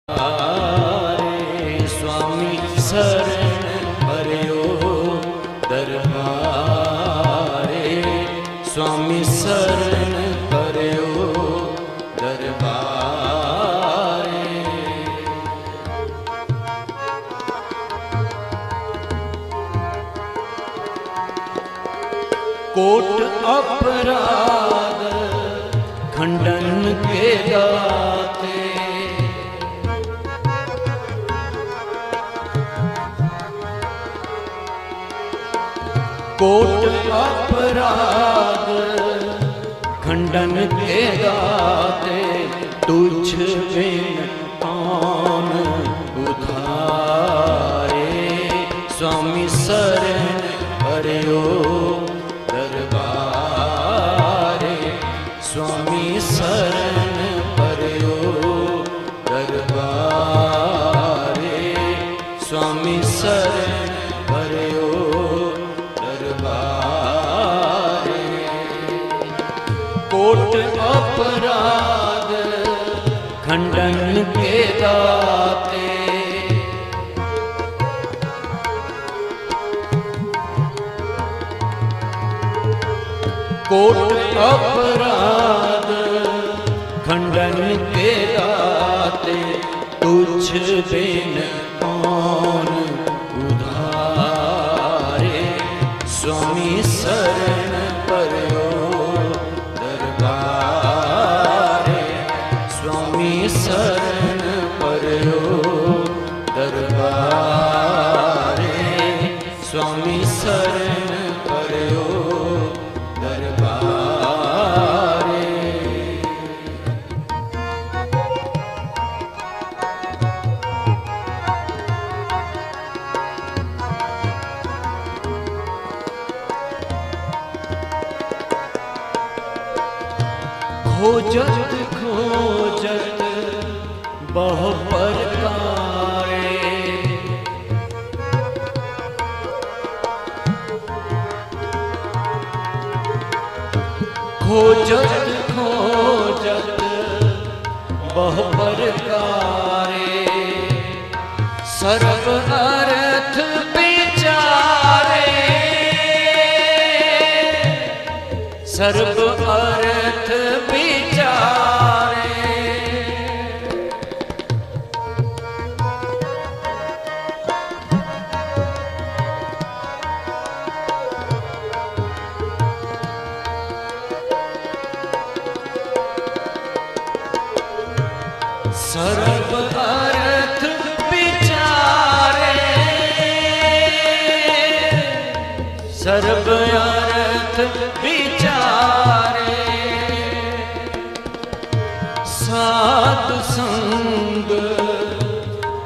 रे स्वामी शरण पर्यो दरबारे स्वामी शरण पर्यो दरबारे। कोट अपराध खंडन के दाते कोट अपराध खंडन के दाते तुझ बिन कौन उधारे स्वामी शरण पर्यो दरबारे स्वामी शरण पर्यो दरबारे स्वामी शरण पर्यो दरबारे। कोट अपराध खंडन के दाते कोट अपराध खंडन के दाते तुझ बिन कौन उधारे स्वामी शरण पर्यो दरबारे स्वामी शरण पर्यो दरबारे स्वामी शरण पर्यो दरबारे। खोजत खोजत बहु प्रकारे खोजत खोजत बहु प्रकारे सर्व अर्थ विचारे सर्व अर्थ विचारे सर्व अर्थ विचारे सर्व अर्थ विचारे साधु संग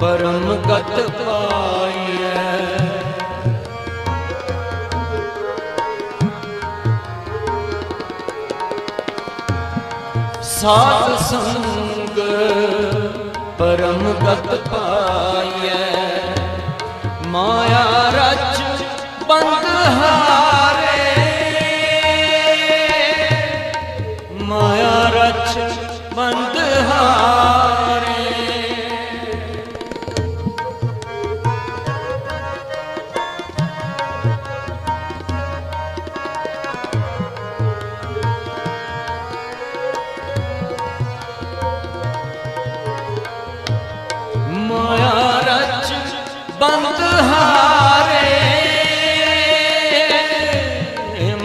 परम गत पाइए साधु संग परम गत पाइए माया रच बंद हारे माया रच बंद हारे माया रच बंद हारे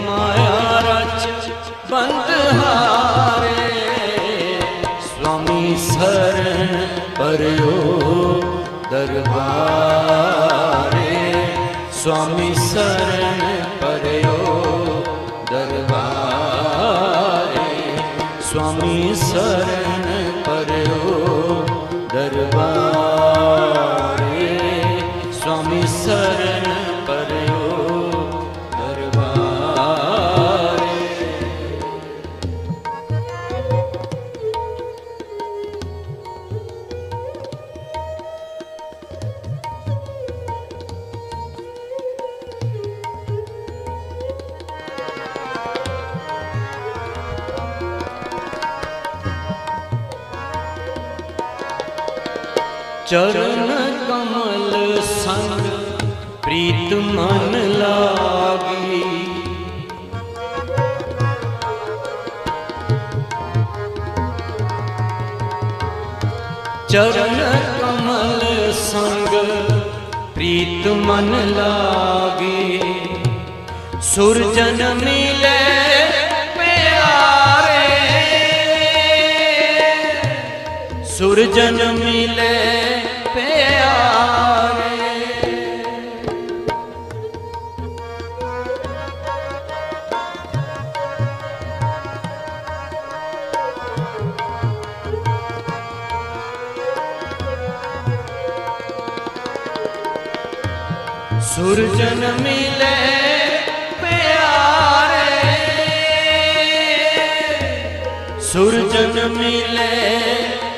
माया रच बंद हारे स्वामी शरण पर्यो दरबारे स्वामी शरण पर्यो दरबारे स्वामी शरण पर्यो दरबारे स्वामी शरण पर्यो दरबारे। चरण कमल संग प्रीत मन लागी। चरण कमल संग प्रीत मन लागे। सुरजन मिले प्यारे, सुरजन मिले प्यारे। सुरजन मिले प्यारे, सुरजन मिले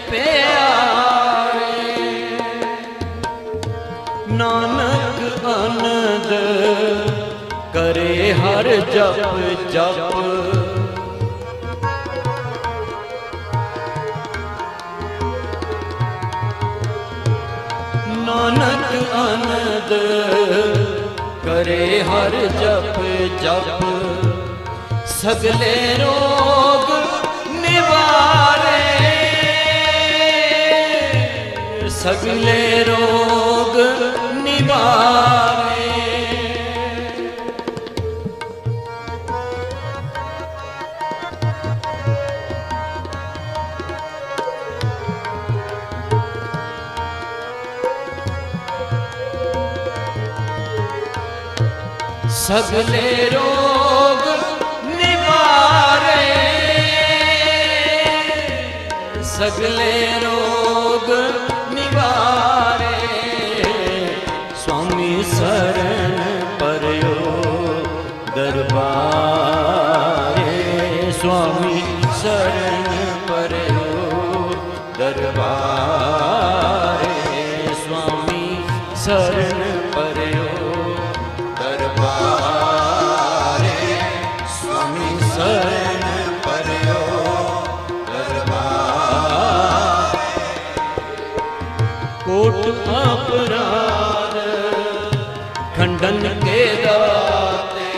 प्यारे। नानक अनद करे हर जप जप। नानक अनद करे हर जप जप। सगले रोग निवारे, सगले रोग निवारे। सगले रोग निवारे, सगले रोग निवारे। स्वामी शरण परयो दरबारे, स्वामी शरण परयो दरबारे, स्वामी शरण परयो दरबारे, स्वामी शरण परयो दरबारे। कोट अपराध खंडन के दाते,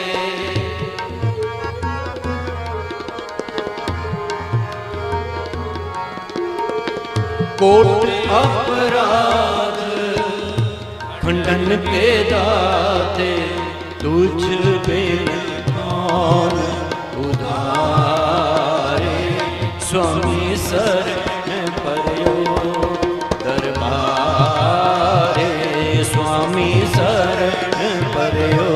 कोट अपराध खंडन के दाते। तुझ बिन कौन उधारे, स्वामी शरण परयो दरबारे, स्वामी शरण परयो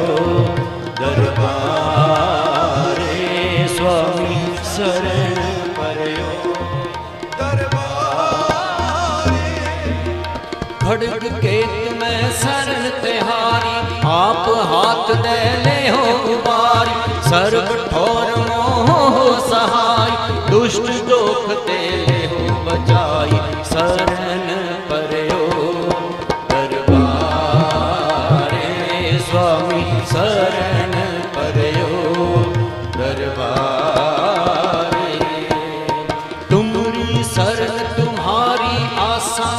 दरबारे, स्वामी शरण परयो दरबारे। खड़ग केत में शरण तिहारी, आप हाथ दे ले हो उबारी। सर्व ठोर मोह सहाय, दुष्ट दोख ते ले हो बचाई। शरण परयो दरबारे, स्वामी शरण परयो दरबारे। तुमरी शरण तुम्हारी आशा,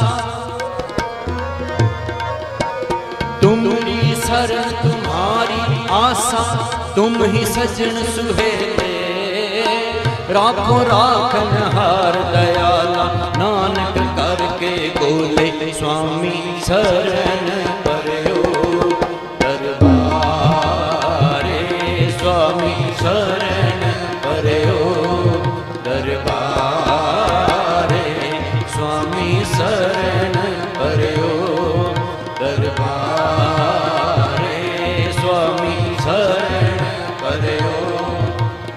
तुमरी शरण तुम्हारी आशा। तुम ही सजन सुहेले, राखो राखन हार दयाला। नानक करके बोले, स्वामी शरण परयो दरबारे, स्वामी शरण परयो दरबारे, स्वामी शरण परयो दरबारे, स्वामी शरण परयो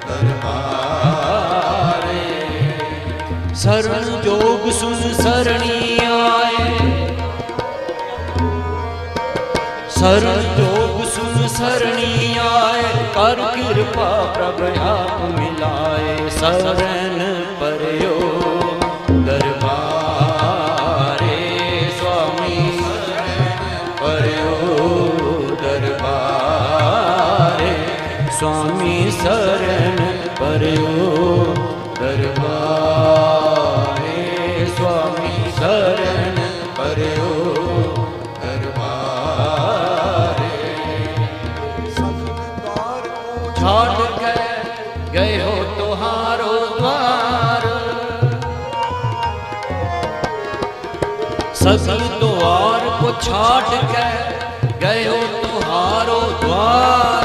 दरबारे। शरण जोग सुन शरणी आए, शरण जोग सुन शरणी आए। कर कृपा प्रभु आप मिलाए। शरण परयो दरबारे, स्वामी शरण परयो दरबारे, स्वामी शरण परयो दरबारे, स्वामी शरण परयो सगल द्वार को छाट के गयो तुहारो द्वार,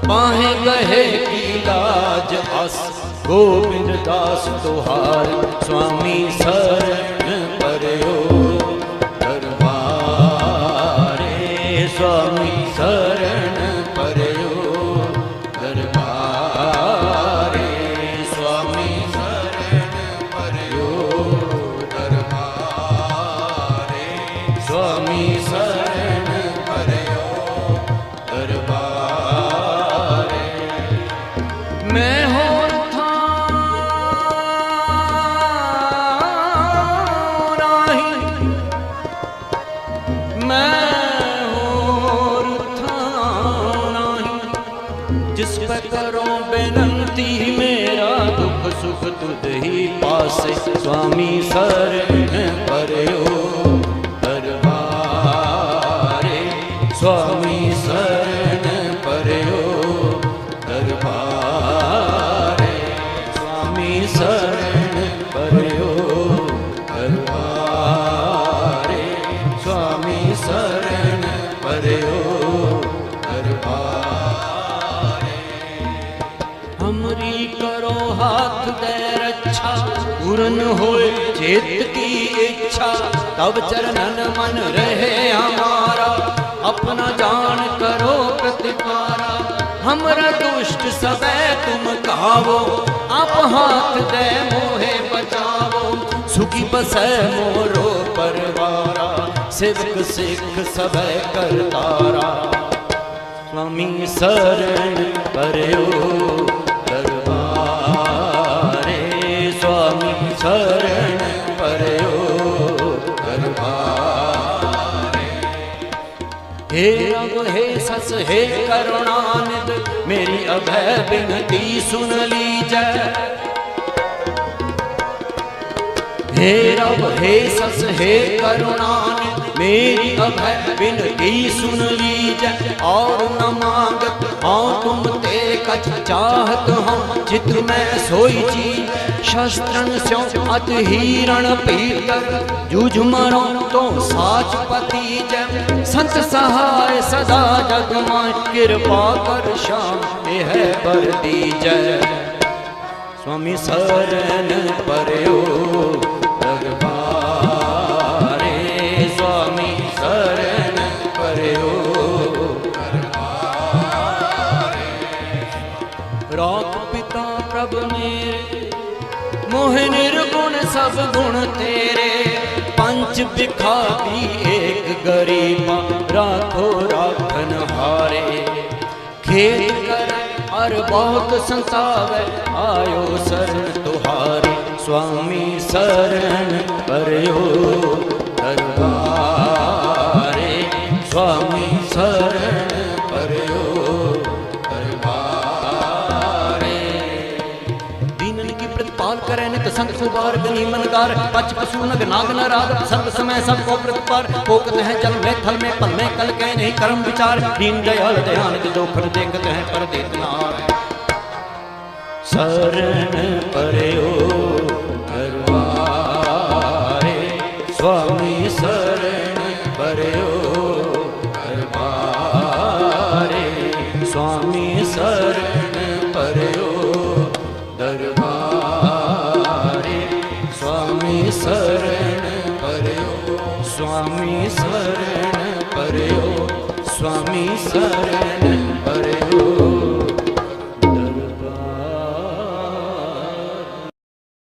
पाहे गहे की लाज अस गोविंद दास तुहार, स्वामी शरण परयो दरबारे, स्वामी शरण परयो दरबारे, स्वामी शरण परयो दरबारे, स्वामी शरण परयो दरबारे। मैं होर था नाही, मैं होर था नाही, जिस पे करो बेनंती मेरा दुख सुख तुझ ही पासे, स्वामी शरण परयो दरबारे, स्वामी शरण परयो दरबारे, स्वामी शरण परयो दरबारे, स्वामी शरण परयो दरबारे। हमरी करो हाथ दे रक्षा, पूर्ण होए चित की इच्छा, तब चरणन मन रहे हमारा, अपना जान करो प्रतिपारा। हमरा दुष्ट सबे तुम कावो, आप हाथ दे मोहे बचावो, सुखी बसै मोरो परवारा, सेवक सिख सबे करतारा, स्वामी शरण परयो दरबारे, स्वामी शरण परयो दरबारे। हे रब हे सस हे करुणानिध, मेरी अभय विनती सुन लीजै। हे रब हे सस हे करुणानिध, मेरी अभय विनती सुन लीजै। और न मांगत हाँ तुम ते कछ चाहत हम, चित में सोई चीज शस्त्रन स्यों अत हिरण पीतर, जूझ मरो तो साच पति जय। संत सहाय सदा जग माय, कृपा कर श्याम है बर दीजै। स्वामी शरण परयो दरबारे, स्वामी शरण परयो दरबारे। राख पिता प्रभ मेरे, मोह निर्गुण सब गुण तेरे, पंच बिखारी एक गरीबा, राखो राखन हारे। खेत कर और बहुत संतावे, आयो शरण तुहारे, स्वामी शरण परयो दरबारे, स्वामी शरण परयो दरबारे। दीनन की प्रतिपाल करे नित संत सुबार, गनी मनगार पच पशु नग नाग नाराद, सर्व समय सबको प्रतिपार। पोकत है जल में थल में पल में कल के नहीं कर्म विचार, दीन दयाल दयानित दोखर देखत है पर देतनार। शरण परयो दरबारे, स्वामी शरण परयो दरबारे, स्वामी शरण परयो दरबारे, स्वामी शरण परयो, स्वामी शरण परयो, स्वामी शरण परयो।